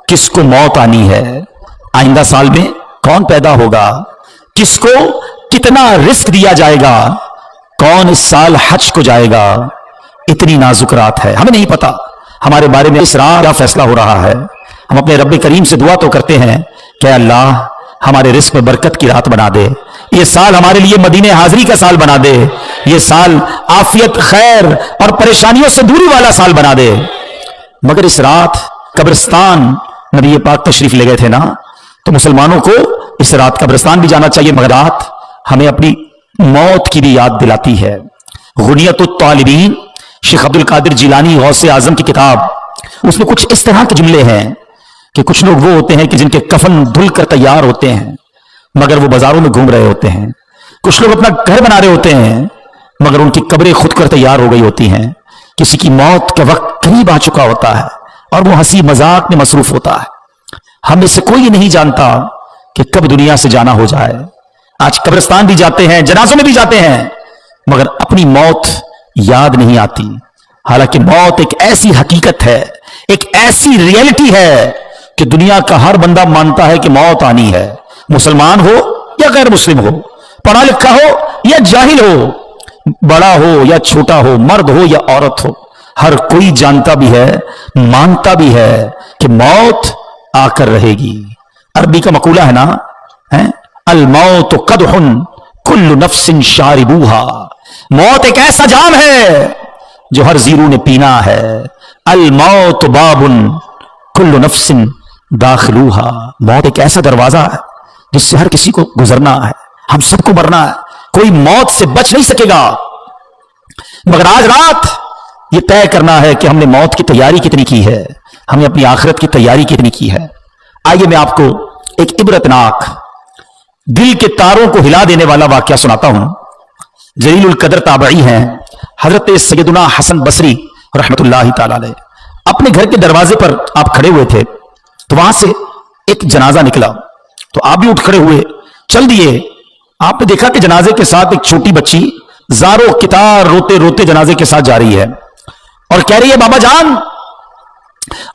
किसको मौत आनी है, आइंदा साल में कौन पैदा होगा, किसको कितना रिस्क दिया जाएगा, कौन इस साल हज को जाएगा, इतनी नाजुक रात है, हमें नहीं पता हमारे बारे में इस रात क्या फैसला हो रहा है। हम अपने रब्बे करीम से दुआ तो करते हैं कि अल्लाह हमारे रिस्क में बरकत की रात बना दे, ये साल हमारे लिए मदीने हाजिरी का साल बना दे, ये साल आफियत खैर और परेशानियों से दूरी वाला साल बना दे। मगर इस रात कब्रिस्तान नबी पाक तशरीफ ले गए थे ना, तो मुसलमानों को इस रात कब्रिस्तान भी जाना चाहिए। मगर रात हमें अपनी मौत की भी याद दिलाती है। गुनियतुत तालिबीन शेख अब्दुल कादिर जिलानी गौसे आजम की किताब, उसमें कुछ इस तरह के जुमले हैं कि कुछ लोग वो होते हैं कि जिनके कफन धुल कर तैयार होते हैं मगर वो बाजारों में घूम रहे होते हैं। कुछ लोग अपना घर बना रहे होते हैं मगर उनकी कब्रें खुद कर तैयार हो गई होती हैं। किसी की मौत का वक्त करीब आ चुका होता है और वो हंसी मजाक में मसरूफ होता है। हम में से कोई नहीं जानता कि कब दुनिया से जाना हो जाए। आज कब्रिस्तान भी जाते हैं, जनाजों में भी जाते हैं, मगर अपनी मौत याद नहीं आती। हालांकि मौत एक ऐसी हकीकत है, एक ऐसी रियलिटी है कि दुनिया का हर बंदा मानता है कि मौत आनी है। मुसलमान हो या गैर मुस्लिम हो, पढ़ा लिखा हो या जाहिल हो, बड़ा हो या छोटा हो, मर्द हो या औरत हो, हर कोई जानता भी है, मानता भी है कि मौत आकर रहेगी। अरबी का मकूला है ना, है अल मौत कदहुन कुल्लु नफ्सिन शारिबूहा, मौत एक ऐसा जाम है जो हर जीरू ने पीना है। अल मौत बाबुन कुल्लु नफ्सिन दाखिलूहा, मौत एक ऐसा दरवाजा है जिससे हर किसी को गुजरना है, हम सबको मरना है, कोई मौत से बच नहीं सकेगा। मगर आज रात ये तय करना है कि हमने मौत की तैयारी कितनी की है, हमने अपनी आखिरत की तैयारी कितनी की है। आइए मैं आपको एक इबरतनाक, दिल के तारों को हिला देने वाला वाकया सुनाता हूं। जलीलुल कदर ताबई हैं हजरत सैयदना हसन बसरी रहमतुल्लाहि तआला अलैह, अपने घर के दरवाजे पर आप खड़े हुए थे तो वहां से एक जनाजा निकला, तो आप भी उठ खड़े हुए, चल दिए। आपने देखा कि जनाजे के साथ एक छोटी बच्ची जारो कितार रोते रोते जनाजे के साथ जा रही है और कह रही है, बाबा जान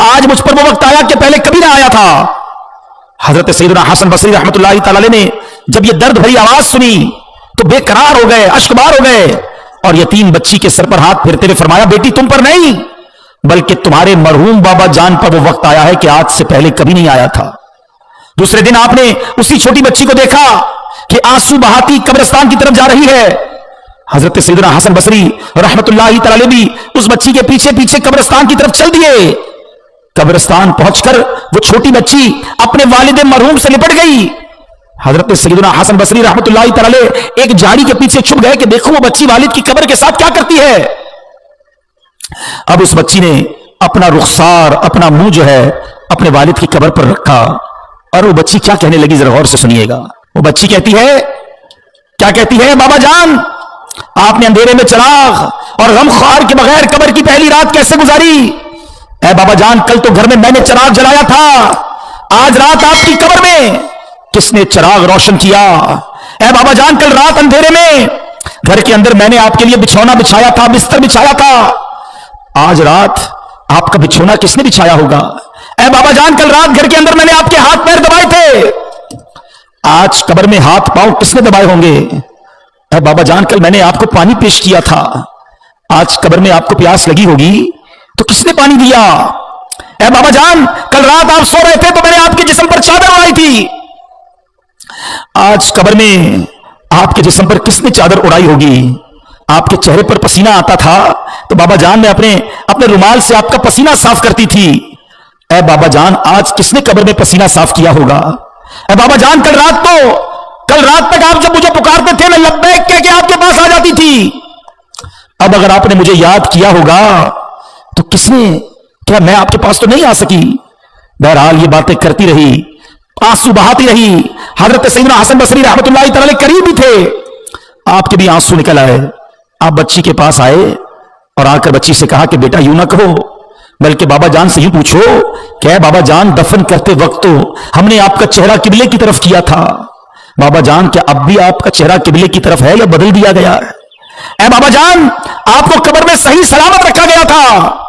आज मुझ पर वो वक्त आया कि पहले कभी ना आया था। हजरत सैयदना हसन बसरी रहमतुल्लाहि तआला अलैह ने जब ये दर्द भरी आवाज सुनी तो बेकरार हो गए, अश्कबार हो गए और यतीम बच्ची के सर पर हाथ फेरते हुए फरमाया, बेटी तुम पर नहीं बल्कि तुम्हारे मरहूम बाबा जान पर वो वक्त आया है कि आज से पहले कभी नहीं आया था। दूसरे दिन आपने उसी छोटी बच्ची को देखा कि आंसू बहाती कब्रिस्तान की तरफ जा रही है। हजरत सैयदना हसन बसरी रहमतुल्लाहि तआला अलैह भी उस बच्ची के पीछे पीछे कब्रिस्तान की तरफ चल दिए। कब्रिस्तान पहुंचकर वो छोटी बच्ची अपने वालिद मरहूम से लिपट गई। हजरत सैयदना हसन बसरी रहमतुल्लाहि तआला अलैह एक झाड़ी के पीछे छुप गए कि देखो वो बच्ची वालिद की कब्र के साथ क्या करती है। अब उस बच्ची ने अपना रुखसार, अपना मुंह जो है अपने वालिद की कब्र पर रखा और वो बच्ची क्या कहने लगी जरा गौर से सुनिएगा। वो बच्ची कहती है, क्या कहती है, बाबा जान आपने अंधेरे में चिराग और गमख्वार के बगैर कब्र की पहली रात कैसे गुजारी। ऐ बाबा जान कल तो घर में मैंने चिराग जलाया था, आज रात आपकी कब्र में किसने चिराग रोशन किया। ऐ बाबा जान कल रात अंधेरे में घर के अंदर मैंने आपके लिए बिछौना बिछाया था, बिस्तर बिछाया था, आज रात आपका बिछौना किसने बिछाया होगा। ऐ बाबा जान कल रात घर के अंदर मैंने आपके हाथ पैर दबाए थे, आज कब्र में हाथ पांव किसने दबाए होंगे। ऐ बाबा जान कल मैंने आपको पानी पेश किया था, आज कब्र में आपको प्यास लगी होगी तो किसने पानी दिया। ऐ बाबा जान कल रात आप सो रहे थे तो मैंने आपके जिस्म पर चादर उड़ाई थी, आज कब्र में आपके जिस्म पर किसने चादर उड़ाई होगी। आपके चेहरे पर पसीना आता था तो बाबा जान मैं अपने रुमाल से आपका पसीना साफ करती थी। ऐ बाबा जान आज किसने कब्र में पसीना साफ किया होगा। ऐ बाबा जान कल रात तक आप जब मुझे पुकारते थे मैं लब्बैक कह के आपके पास आ जाती थी। अब अगर आपने मुझे याद किया होगा तो किसने, क्या मैं आपके पास तो नहीं आ सकी। बहरहाल ये बातें करती रही, आंसू बहाती रही। हजरत सैयदना हसन बसरी रहमतुल्लाहि तआला अलैह करीब भी थे, आपके भी आंसू निकल आए। आप बच्ची के पास आए और आकर बच्ची से कहा कि बेटा यूं ना कहो, बल्कि बाबा जान से यूं पूछो, क्या बाबा जान दफन करते वक्त तो हमने आपका चेहरा किबले की तरफ किया था, बाबा जान क्या अब भी आपका चेहरा किबले की तरफ है या बदल दिया गया है। ऐ बाबा जान आपको कब्र में सही सलामत रखा गया था,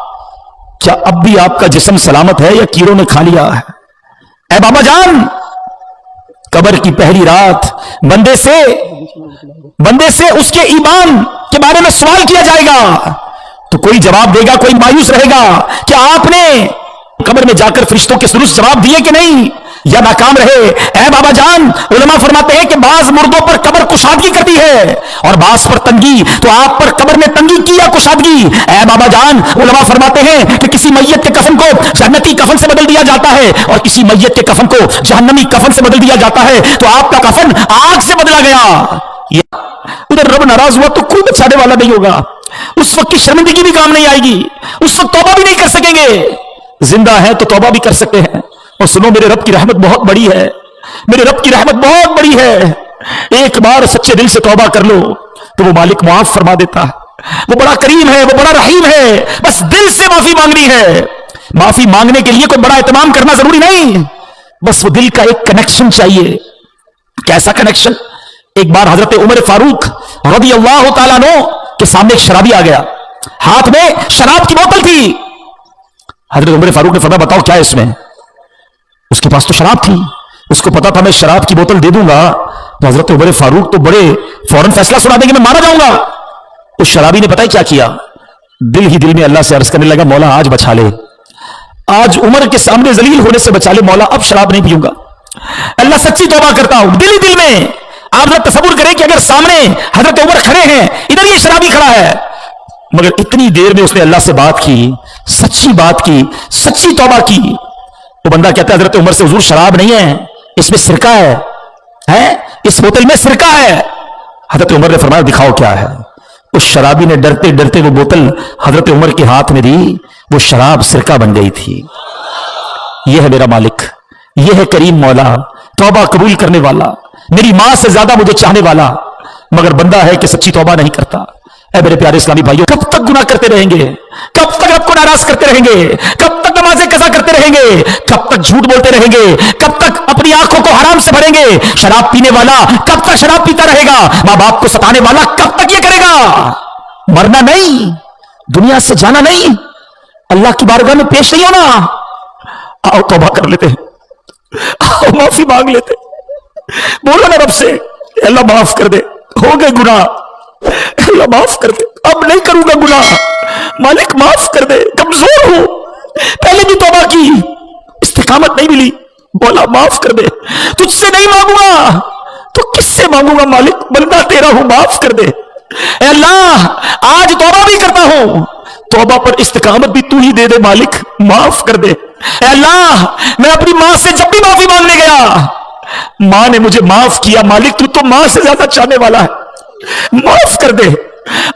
क्या अब भी आपका जिस्म सलामत है या कीड़ों ने खा लिया है। اے بابا جان، قبر کی پہلی رات بندے سے اس کے ایمان کے بارے میں سوال کیا جائے گا تو کوئی جواب دے گا، کوئی مایوس رہے گا کہ آپ نے قبر میں جا کر فرشتوں کے سرس جواب دیے کہ نہیں، یا ناکام رہے۔ اے بابا جان، علماء فرماتے ہیں کہ بعض مردوں پر قبر کشادگی کرتی ہے اور بعض پر تنگی، تو آپ پر قبر نے تنگی کی یا کشادگی؟ اے بابا جان، علماء فرماتے ہیں کہ کسی میت کے کفن کو جنتی کفن سے بدل دیا جاتا ہے اور کسی میت کے کفن کو جہنمی کفن سے بدل دیا جاتا ہے، تو آپ کا کفن آگ سے بدلا گیا۔ ادھر رب ناراض ہوا تو کوئی بچانے والا نہیں ہوگا، اس وقت کی شرمندگی بھی کام نہیں آئے گی، اس وقت توبہ بھی نہیں کر سکیں گے۔ زندہ ہے تو توبہ بھی کر سکتے ہیں۔ اور سنو، میرے رب کی رحمت بہت بڑی ہے، میرے رب کی رحمت بہت بڑی ہے۔ ایک بار سچے دل سے توبہ کر لو تو وہ مالک معاف فرما دیتا ہے، وہ بڑا کریم ہے، وہ بڑا رحیم ہے۔ بس دل سے معافی مانگنی ہے۔ معافی مانگنے کے لیے کوئی بڑا اہتمام کرنا ضروری نہیں، بس وہ دل کا ایک کنیکشن چاہیے۔ کیسا کنیکشن؟ ایک بار حضرت عمر فاروق رضی اللہ تعالیٰ عنہ کے سامنے ایک شرابی آ گیا، ہاتھ میں شراب کی بوتل تھی۔ حضرت عمر فاروق نے فرمایا بتاؤ کیا ہے اس میں؟ اس کے پاس تو شراب تھی، اس کو پتا تھا میں شراب کی بوتل دے دوں گا تو حضرت عمر فاروق تو بڑے فوراً فیصلہ سنا دیں گے، میں مارا جاؤں گا۔ اس شرابی نے پتہ ہی کیا کیا؟ دل ہی دل میں اللہ سے عرض کرنے لگا مولا آج بچا لے، آج عمر کے سامنے ذلیل ہونے سے بچا لے مولا، اب شراب نہیں پیوں گا، اللہ سچی توبہ کرتا ہوں۔ دل ہی دل میں آپ ذرا تصور کریں کہ اگر سامنے حضرت عمر کھڑے ہیں، ادھر یہ شرابی کھڑا ہے، مگر اتنی دیر میں اس نے اللہ سے بات کی، سچی بات کی، سچی توبہ کی۔ وہ بندہ کہتا ہے حضرت عمر سے حضور شراب نہیں ہے، اس میں سرکہ ہے، اس بوتل میں سرکہ ہے۔ حضرت عمر نے فرمایا دکھاؤ کیا ہے۔ اس شرابی نے ڈرتے ڈرتے وہ بوتل حضرت عمر کے ہاتھ میں دی، وہ شراب سرکہ بن گئی تھی۔ یہ ہے میرا مالک، یہ ہے کریم مولا، توبہ قبول کرنے والا، میری ماں سے زیادہ مجھے چاہنے والا، مگر بندہ ہے کہ سچی توبہ نہیں کرتا۔ اے میرے پیارے اسلامی بھائیوں، کب تک گناہ کرتے رہیں گے؟ کب تک رب کو ناراض کرتے رہیں گے؟ کب تک نمازیں قضا کرتے رہیں گے؟ کب تک جھوٹ بولتے رہیں گے؟ کب تک اپنی آنکھوں کو حرام سے بھریں گے؟ شراب پینے والا کب تک شراب پیتا رہے گا؟ ماں باپ کو ستانے والا کب تک یہ کرے گا؟ مرنا نہیں، دنیا سے جانا نہیں، اللہ کی بارگاہ میں پیش نہیں ہونا۔ آؤ توبہ کر لیتے ہیں، آؤ معافی مانگ لیتے، بولو نا رب سے اللہ معاف کر دے، ہو گئے گناہ، اللہ معاف کر دے، اب نہیں کروں گا گناہ، مالک معاف کر دے، کمزور ہوں، پہلے بھی توبہ کی استقامت نہیں ملی، مولا معاف کر دے، تجھ سے نہیں مانگوں گا تو کس سے مانگوں گا مالک، بندہ تیرا ہوں، معاف کر دے۔ اے اللہ آج توبہ بھی کرتا ہوں، توبہ پر استقامت بھی تو ہی دے دے مالک، معاف کر دے۔ اے اللہ میں اپنی ماں سے جب بھی معافی مانگنے گیا، ماں نے مجھے معاف کیا، مالک تو ماں سے زیادہ چاہنے والا ہے، معاف کر دے۔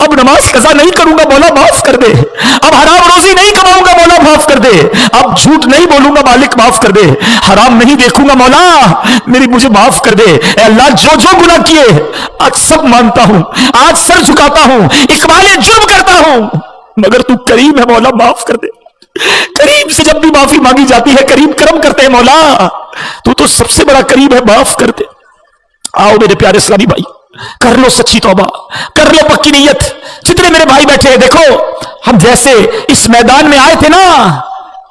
اب نماز قضا نہیں کروں گا مولا، معاف کر دے۔ اب حرام روزی نہیں کماؤں گا مولا، معاف کر دے۔ اب جھوٹ نہیں بولوں گا مالک، معاف کر دے۔ حرام نہیں دیکھوں گا مولا، مجھے معاف کر دے۔ اے اللہ جو جو گناہ کیے آج سب مانتا ہوں، آج سر جھکاتا ہوں، اقبال جرم کرتا ہوں، مگر تو کریم ہے مولا، معاف کر دے۔ کریم سے جب بھی معافی مانگی جاتی ہے، کریم کرم کرتے ہیں مولا، تو سب سے بڑا کریم ہے، معاف کر دے۔ آؤ میرے پیارے اسلامی بھائی، کر لو سچی توبہ، کر لو پکی نیت۔ جتنے میرے بھائی بیٹھے ہیں، دیکھو ہم جیسے اس میدان میں آئے تھے نا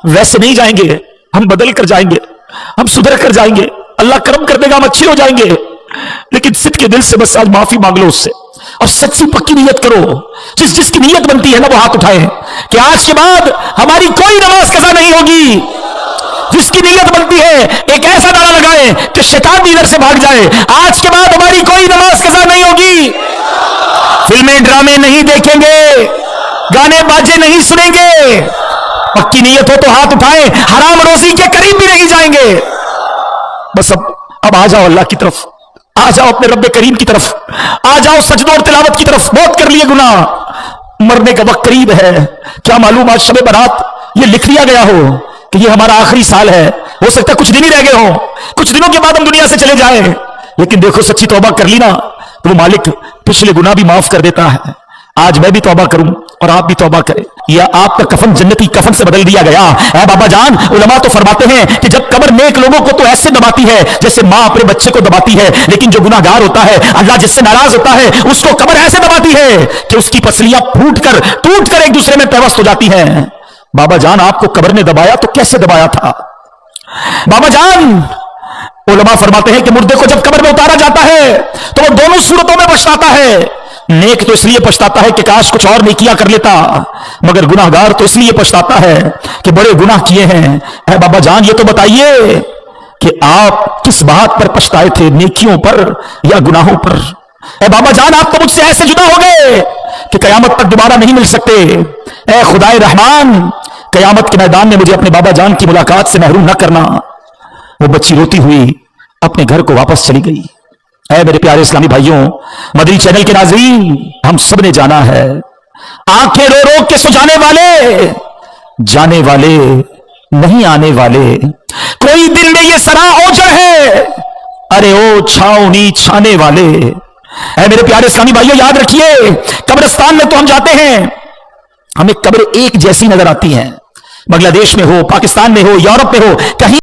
ویسے نہیں جائیں گے، ہم بدل کر جائیں گے، ہم سدھر کر جائیں گے، اللہ کرم کر دے گا، ہم اچھے ہو جائیں گے۔ لیکن صدق کے دل سے بس آج معافی مانگ لو اس سے، اور سچی پکی نیت کرو۔ جس کی نیت بنتی ہے نا وہ ہاتھ اٹھائے کہ آج کے بعد ہماری کوئی نماز قضا نہیں ہوگی۔ جس کی نیت بنتی ہے ایک ایسا نعرہ لگائے کہ شیطان بھی ادھر سے بھاگ جائے، آج کے بعد ہماری کوئی نماز قضا نہیں ہوگی، فلمیں ڈرامے نہیں دیکھیں گے، گانے باجے نہیں سنیں گے۔ پکی نیت ہو تو ہاتھ اٹھائیں، حرام روزی کے قریب بھی نہیں جائیں گے۔ بس اب آ جاؤ اللہ کی طرف، آ جاؤ اپنے رب کریم کی طرف، آ جاؤ سجدوں اور تلاوت کی طرف۔ بہت کر لیے گناہ، مرنے کا وقت قریب ہے۔ کیا معلوم آج شب برات یہ لکھ لیا گیا ہو کہ یہ ہمارا آخری سال ہے، ہو سکتا ہے کچھ دن ہی رہ گئے ہوں، کچھ دنوں کے بعد ہم دنیا سے چلے جائیں، لیکن دیکھو سچی توبہ کر لی نا تو وہ مالک پچھلے گناہ بھی معاف کر دیتا ہے۔ آج میں بھی توبہ کروں اور آپ بھی توبہ کریں، یا آپ کا کفن جنتی کفن سے بدل دیا گیا۔ اے بابا جان، علماء تو فرماتے ہیں کہ جب قبر نیک لوگوں کو تو ایسے دباتی ہے جیسے ماں اپنے بچے کو دباتی ہے، لیکن جو گناہ گار ہوتا ہے، اللہ جس سے ناراض ہوتا ہے، اس کو قبر ایسے دباتی ہے کہ اس کی پسلیاں ٹوٹ کر ایک دوسرے میں پیوست ہو جاتی ہیں۔ بابا جان آپ کو قبر نے دبایا تو کیسے دبایا تھا؟ बाबा जान, उलमा फरमाते हैं कि मुर्दे को जब कब्र में उतारा जाता है तो वो दोनों सूरतों में पछताता है। नेक तो इसलिए पछताता है कि काश कुछ और नेकियां कर लेता, मगर गुनाहगार तो इसलिए पछताता है कि बड़े गुनाह किए हैं। ऐ बाबा जान, ये तो बताइए कि आप किस बात पर पछताए थे, नेकियों पर या गुनाहों पर? ऐ बाबा जान, आप तो मुझसे ऐसे जुदा हो गए कि कयामत तक दोबारा नहीं मिल सकते। ऐ खुदाए रहमान, कयामत के मैदान में मुझे अपने बाबा जान की मुलाकात से महरूम न करना। वो बच्ची रोती हुई अपने घर को वापस चली गई। ऐ मेरे प्यारे इस्लामी भाइयों, मदनी चैनल के नाज़रीन, हम सब ने जाना है, आंखें रो रो के सुजाने वाले जाने वाले नहीं आने वाले। कोई दिल में ये सरा ओझल है, अरे ओ छावनी छाने वाले। ऐ मेरे प्यारे इस्लामी भाइयों, याद रखिए, कब्रिस्तान में तो हम जाते हैं, हमें कब्र एक जैसी नजर आती है। बांग्लादेश में हो, पाकिस्तान में हो, यूरोप में हो, कहीं